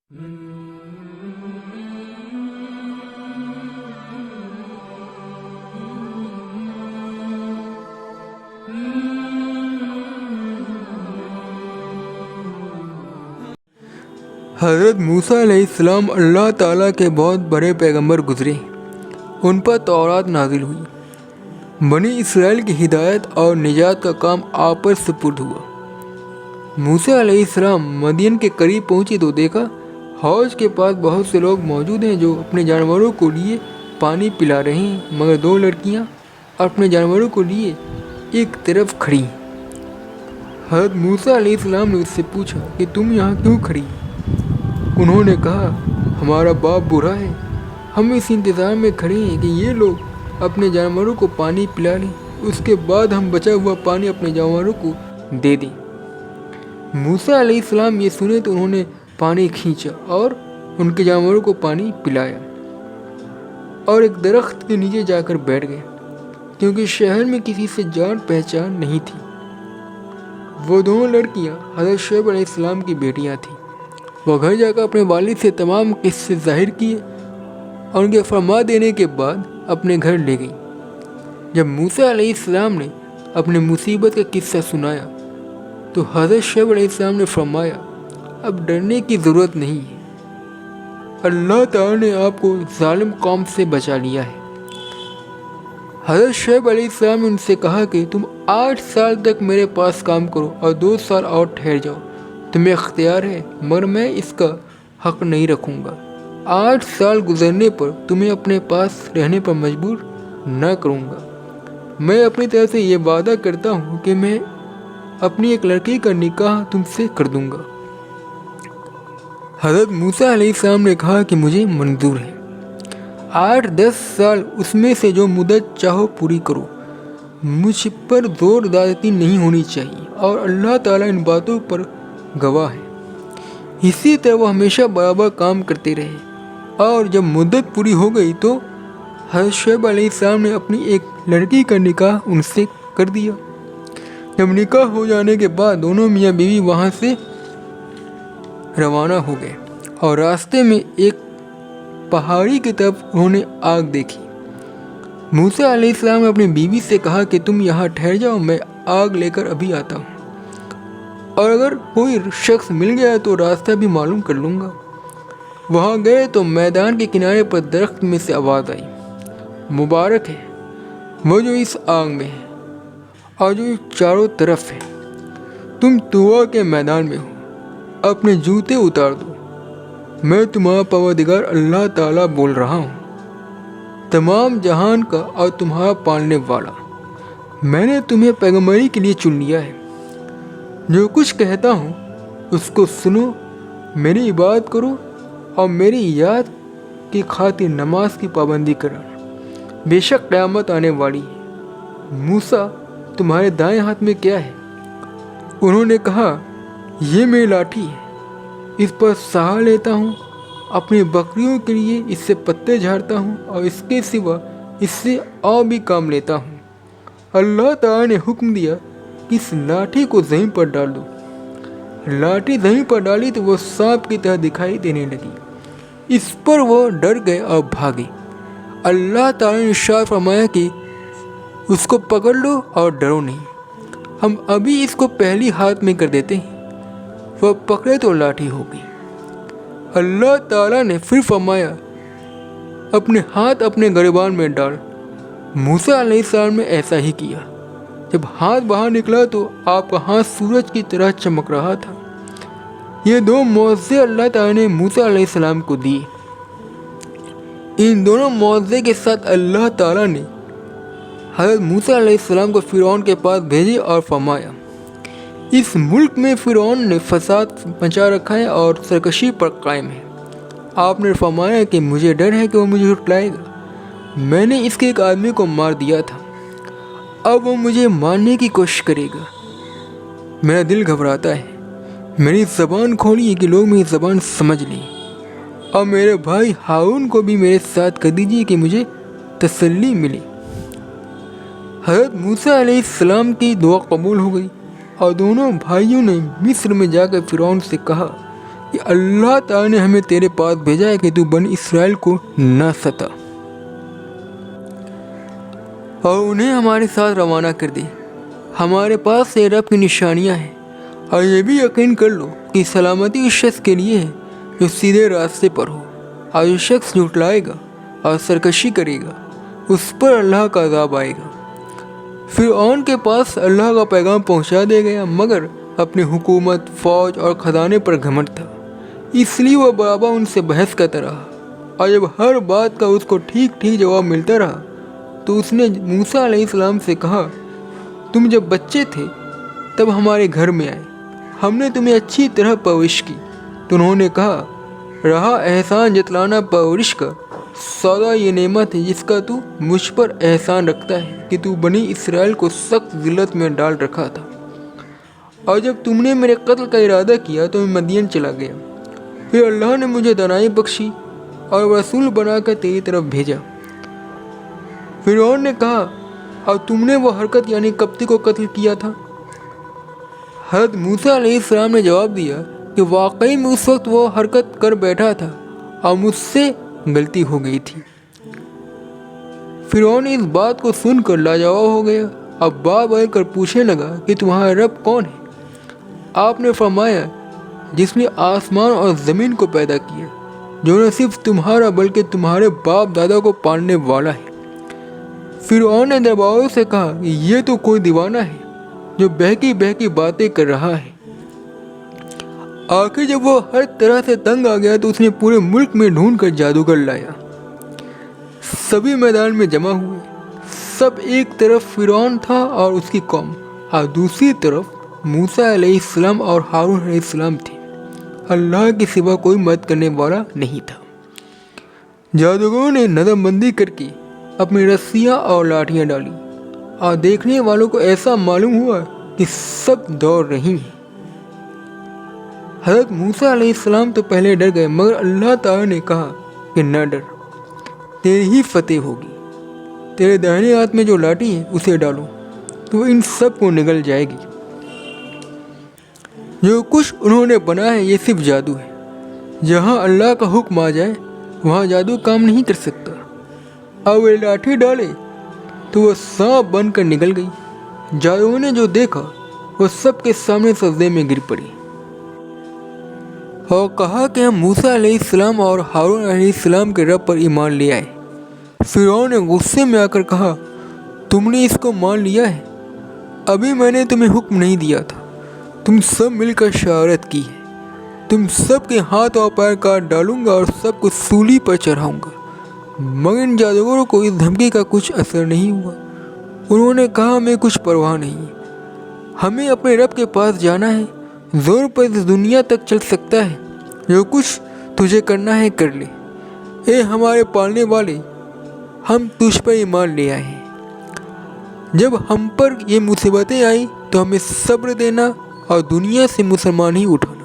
حضرت موسیٰ علیہ السلام اللہ تعالیٰ کے بہت بڑے پیغمبر گزرے، ان پر تورات نازل ہوئی، بنی اسرائیل کی ہدایت اور نجات کا کام آپ پر سپرد ہوا۔ موسیٰ علیہ السلام مدین کے قریب پہنچے تو دیکھا حوض کے پاس بہت سے لوگ موجود ہیں جو اپنے جانوروں کو لیے پانی پلا رہے ہیں، مگر دو لڑکیاں اپنے جانوروں کو لیے ایک طرف کھڑی ہیں۔ حضرت موسیٰ علیہ السلام نے اس سے پوچھا کہ تم یہاں کیوں کھڑی؟ انہوں نے کہا ہمارا باپ بوڑھا ہے، ہم اس انتظار میں کھڑے ہیں کہ یہ لوگ اپنے جانوروں کو پانی پلا لیں، اس کے بعد ہم بچا ہوا پانی اپنے جانوروں کو دے دیں۔ موسیٰ علیہ السلام یہ سنے تو انہوں نے پانی کھینچا اور ان کے جانوروں کو پانی پلایا اور ایک درخت کے نیچے جا کر بیٹھ گئے، کیونکہ شہر میں کسی سے جان پہچان نہیں تھی۔ وہ دونوں لڑکیاں حضرت شعیب علیہ السلام کی بیٹیاں تھیں۔ وہ گھر جا کر اپنے والد سے تمام قصے ظاہر کیے اور ان کے فرما دینے کے بعد اپنے گھر لے گئیں۔ جب موسیٰ علیہ السلام نے اپنے مصیبت کا قصہ سنایا تو حضرت شعیب علیہ السلام نے فرمایا اب ڈرنے کی ضرورت نہیں ہے، اللہ تعالیٰ نے آپ کو ظالم قوم سے بچا لیا ہے۔ حضرت شعیب علیہ السلام نے ان سے کہا کہ تم 8 سال تک میرے پاس کام کرو اور 2 سال اور ٹھہر جاؤ، تمہیں اختیار ہے، مگر میں اس کا حق نہیں رکھوں گا۔ 8 سال گزرنے پر تمہیں اپنے پاس رہنے پر مجبور نہ کروں گا۔ میں اپنی طرف سے یہ وعدہ کرتا ہوں کہ میں اپنی ایک لڑکی کا نکاح تم سے کر دوں گا۔ حضرت موسیٰ علیہ السلام نے کہا کہ مجھے منظور ہے، 8-10 سال اس میں سے جو مدت چاہو پوری کرو، مجھ پر زور زیادتی نہیں ہونی چاہیے، اور اللہ تعالیٰ ان باتوں پر گواہ ہے۔ اسی طرح وہ ہمیشہ برابر کام کرتے رہے، اور جب مدت پوری ہو گئی تو حضرت شعیب علیہ السلام نے اپنی ایک لڑکی کا نکاح ان سے کر دیا۔ جب نکاح ہو جانے کے بعد دونوں میاں بیوی وہاں سے روانہ ہو گئے، اور راستے میں ایک پہاڑی کی طرف انہوں نے آگ دیکھی۔ موسیٰ علیہ السلام نے اپنی بیوی سے کہا کہ تم یہاں ٹھہر جاؤ، میں آگ لے کر ابھی آتا ہوں، اور اگر کوئی شخص مل گیا تو راستہ بھی معلوم کر لوں گا۔ وہاں گئے تو میدان کے کنارے پر درخت میں سے آواز آئی، مبارک ہے وہ جو اس آگ میں ہے اور جو چاروں طرف ہے، تم طویٰ کے میدان میں ہو، اپنے جوتے اتار دو، میں تمہارا پروردگار اللہ تعالیٰ بول رہا ہوں، تمام جہان کا اور تمہارا پالنے والا۔ میں نے تمہیں پیغمبری کے لیے چن لیا ہے، جو کچھ کہتا ہوں اس کو سنو، میری عبادت کرو اور میری یاد کی خاطر نماز کی پابندی کرو، بے شک قیامت آنے والی ہے۔ موسیٰ تمہارے دائیں ہاتھ میں کیا ہے؟ انہوں نے کہا یہ میری لاٹھی ہے، اس پر سہارا لیتا ہوں، اپنی بکریوں کے لیے اس سے پتے جھاڑتا ہوں، اور اس کے سوا اس سے اور بھی کام لیتا ہوں۔ اللہ تعالیٰ نے حکم دیا کہ اس لاٹھی کو زمین پر ڈال دو۔ لاٹھی زمین پر ڈالی تو وہ سانپ کی طرح دکھائی دینے لگی، اس پر وہ ڈر گئے اور بھاگے۔ اللہ تعالیٰ نے ارشاد فرمایا کہ اس کو پکڑ لو اور ڈرو نہیں، ہم ابھی اس کو پہلی ہاتھ میں کر دیتے ہیں۔ وہ پکڑے تو لاٹھی ہو گئی۔ اللہ تعالیٰ نے پھر فرمایا اپنے ہاتھ اپنے گریبان میں ڈال۔ موسیٰ علیہ السلام نے ایسا ہی کیا۔ جب ہاتھ باہر نکلا تو آپ کا ہاتھ سورج کی طرح چمک رہا تھا۔ یہ 2 معجزے اللہ تعالیٰ نے موسیٰ علیہ السلام کو دیے۔ ان دونوں معجزے کے ساتھ اللہ تعالیٰ نے حضرت موسیٰ علیہ السلام کو فرعون کے پاس بھیجے اور فرمایا اس ملک میں فرعون نے فساد مچا رکھا ہے اور سرکشی پر قائم ہے۔ آپ نے فرمایا کہ مجھے ڈر ہے کہ وہ مجھے جھٹلائے گا، میں نے اس کے ایک آدمی کو مار دیا تھا، اب وہ مجھے مارنے کی کوشش کرے گا۔ میرا دل گھبراتا ہے، میری زبان کھولیے کہ لوگ میری زبان سمجھ لیں، اور میرے بھائی ہارون کو بھی میرے ساتھ کر دیجیے کہ مجھے تسلی ملے۔ حضرت موسیٰ علیہ السلام کی دعا قبول ہو گئی، اور دونوں بھائیوں نے مصر میں جا کر فرعون سے کہا کہ اللہ تعالیٰ نے ہمیں تیرے پاس بھیجا ہے کہ تو بنی اسرائیل کو نہ ستا اور انہیں ہمارے ساتھ روانہ کر دے۔ ہمارے پاس سے رب کی نشانیاں ہیں، اور یہ بھی یقین کر لو کہ سلامتی اس شخص کے لیے ہے جو سیدھے راستے پر ہو، اور جو شخص جھٹلائے گا اور سرکشی کرے گا اس پر اللہ کا عذاب آئے گا۔ فرعون کے پاس اللہ کا پیغام پہنچا دیا گیا، مگر اپنی حکومت، فوج اور خزانے پر گھمنڈ تھا، اس لیے وہ برابر ان سے بحث کرتا رہا، اور جب ہر بات کا اس کو ٹھیک ٹھیک جواب ملتا رہا تو اس نے موسیٰ علیہ السلام سے کہا، تم جب بچے تھے تب ہمارے گھر میں آئے، ہم نے تمہیں اچھی طرح پرورش کی۔ تو انہوں نے کہا، رہا احسان جتلانا پرورش کا، سودا یہ نعمت ہے جس کا تو مجھ پر احسان رکھتا ہے کہ تو بنی اسرائیل کو سخت ذلت میں ڈال رکھا تھا، اور جب تم نے میرے قتل کا ارادہ کیا تو میں مدین چلا گیا، پھر اللہ نے مجھے دانائی بخشی اور رسول بنا کر تیری طرف بھیجا۔ فرعون نے کہا، اور تم نے وہ حرکت یعنی کپتی کو قتل کیا تھا؟ حضرت موسیٰ علیہ السلام نے جواب دیا کہ واقعی میں اس وقت وہ حرکت کر بیٹھا تھا اور مجھ سے غلطی ہو گئی تھی۔ فرعون اس بات کو سن کر لاجواب ہو گیا، اب بار بار کر پوچھنے لگا کہ تمہارا رب کون ہے؟ آپ نے فرمایا، جس نے آسمان اور زمین کو پیدا کیا، جو نہ صرف تمہارا بلکہ تمہارے باپ دادا کو پالنے والا ہے۔ فرعون نے درباریوں سے کہا کہ یہ تو کوئی دیوانہ ہے جو بہکی بہکی باتیں کر رہا ہے۔ آخر جب وہ ہر طرح سے تنگ آ گیا تو اس نے پورے ملک میں ڈھونڈ کر جادوگر لایا۔ سبھی میدان میں جمع ہوئے، سب ایک طرف فرعون تھا اور اس کی قوم، اور دوسری طرف موسیٰ علیہ السلام اور ہارون علیہ السلام تھے۔ اللہ کے سوا کوئی مدد کرنے والا نہیں تھا۔ جادوگروں نے نظم بندی کر کے اپنی رسیاں اور لاٹھیاں ڈالی، اور دیکھنے والوں کو ایسا معلوم ہوا کہ سب دوڑ رہی ہیں۔ حضرت موسیٰ علیہ السلام تو پہلے ڈر گئے، مگر اللہ تعالیٰ نے کہا کہ نہ ڈر، تیری ہی فتح ہوگی، تیرے داہنے ہاتھ میں جو لاٹھی ہے اسے ڈالو تو ان سب کو نگل جائے گی۔ جو کچھ انہوں نے بنا ہے یہ صرف جادو ہے، جہاں اللہ کا حکم آ جائے وہاں جادو کام نہیں کر سکتا۔ اور وہ لاٹھی ڈالے تو وہ سانپ بن کر نکل گئی۔ جادوگروں نے جو دیکھا وہ سب کے سامنے سجدے میں گر پڑی اور کہا کہ ہم موسیٰ علیہ السلام اور ہارون علیہ السلام کے رب پر ایمان لے آئے۔ فرعون نے غصے میں آ کر کہا، تم نے اس کو مان لیا ہے؟ ابھی میں نے تمہیں حکم نہیں دیا تھا؟ تم سب مل کر شرارت کی ہے، تم سب کے ہاتھ اور پیر کاٹ ڈالوں گا اور سب کو سولی پر چڑھاؤں گا۔ مگر ان جادوگروں کو اس دھمکی کا کچھ اثر نہیں ہوا۔ انہوں نے کہا، ہمیں کچھ پرواہ نہیں، ہمیں اپنے رب کے پاس جانا ہے، زور پر اس دنیا تک چل سکتا ہے، جو کچھ تجھے کرنا ہے کر لے۔ اے ہمارے پالنے والے، ہم تجھ پر ایمان لے آئے ہیں، جب ہم پر یہ مصیبتیں آئیں تو ہمیں صبر دینا اور دنیا سے مسلمان ہی اٹھانا۔